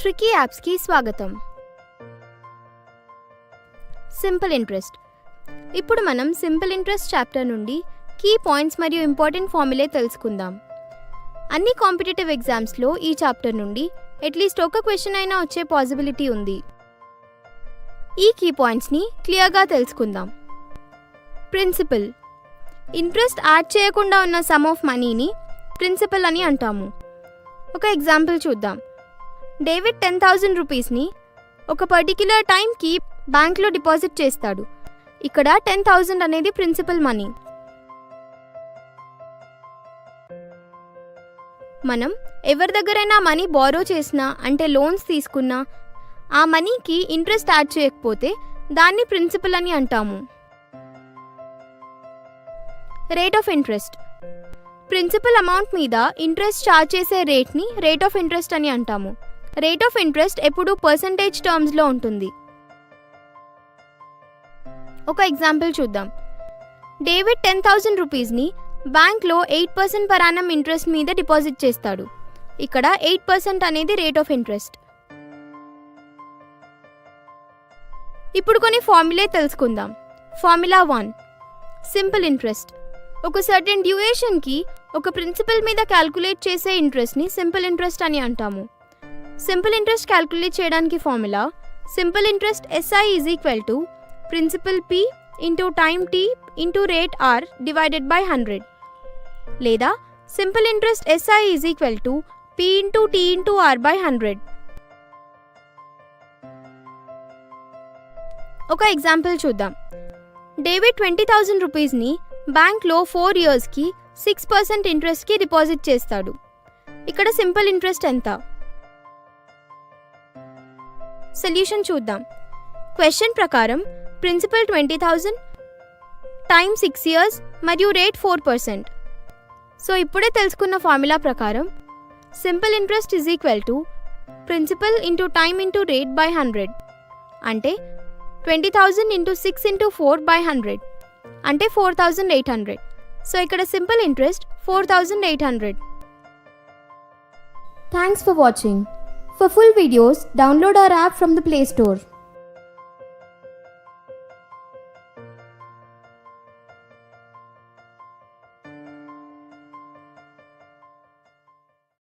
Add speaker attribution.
Speaker 1: Tricky యాప్స్కి స్వాగతం. Simple interest. ఇప్పుడు మనం సింపుల్ ఇంట్రెస్ట్ చాప్టర్ నుండి కీ పాయింట్స్ మరియు ఇంపార్టెంట్ ఫార్ములే తెలుసుకుందాం. అన్ని కాంపిటేటివ్ ఎగ్జామ్స్లో ఈ చాప్టర్ నుండి అట్లీస్ట్ ఒక క్వశ్చన్ అయినా వచ్చే పాసిబిలిటీ ఉంది. ఈ కీ పాయింట్స్ని క్లియర్గా తెలుసుకుందాం. ప్రిన్సిపల్. ఇంట్రెస్ట్ యాడ్ చేయకుండా ఉన్న సమ్ ఆఫ్ మనీని ప్రిన్సిపల్ అని అంటాము. ఒక ఎగ్జాంపుల్ చూద్దాం. డేవిడ్ 10,000 రూపీస్ని ఒక పర్టిక్యులర్ టైంకి బ్యాంక్లో డిపాజిట్ చేస్తాడు. ఇక్కడ 10,000 అనేది ప్రిన్సిపల్ మనీ. మనం ఎవరి దగ్గరైనా మనీ బారో చేసినా అంటే లోన్స్ తీసుకున్నా ఆ మనీకి ఇంట్రెస్ట్ యాడ్ చేయకపోతే దాన్ని ప్రిన్సిపల్ అని అంటాము. Rate of interest. Principal amount మీద ఇంట్రెస్ట్ ఛార్జ్ చేసే రేట్ని రేట్ ఆఫ్ ఇంట్రెస్ట్ అని అంటాము. రేట్ ఆఫ్ ఇంట్రెస్ట్ ఎప్పుడూ పర్సంటేజ్ టర్మ్స్లో ఉంటుంది. ఒక ఎగ్జాంపుల్ చూద్దాం. డేవిడ్ 10,000 రూపీస్ని బ్యాంక్లో 8% పర్ యానం ఇంట్రెస్ట్ మీద డిపాజిట్ చేస్తాడు. ఇక్కడ 8% అనేది రేట్ ఆఫ్ ఇంట్రెస్ట్. ఇప్పుడు కొన్ని ఫార్ములే తెలుసుకుందాం. ఫార్ములా 1. Simple interest. ఒక సర్టెన్ డ్యూరేషన్కి ఒక ప్రిన్సిపల్ మీద క్యాల్కులేట్ చేసే ఇంట్రెస్ట్ని సింపుల్ ఇంట్రెస్ట్ అని అంటాము. సింపుల్ ఇంట్రెస్ట్ క్యాల్కులేట్ చేయడానికి formula simple interest SI is equal to principal P into time T into rate R divided by 100, లేదా simple interest SI is equal to P into T into R by 100. ఒక example చూద్దాం. David 20,000 రూపీస్ని బ్యాంక్లో 4 ఇయర్స్కి 6% ఇంట్రెస్ట్కి deposit చేస్తాడు. ఇక్కడ simple interest ఎంత? Solution చూద్దాం. Question ప్రకారం ప్రిన్సిపల్ 20,000 టైమ్ 6 ఇయర్స్ మరియు రేట్ 4%. సో ఇప్పుడే తెలుసుకున్న ఫార్ములా ప్రకారం simple interest is equal to principal into time into rate by 100, అంటే 20,000 ఇంటూ 6 ఇంటూ 4 బై 100 అంటే 4,800. సో ఇక్కడ simple interest 4,800. Thanks for watching. For full videos, download our app from the Play Store.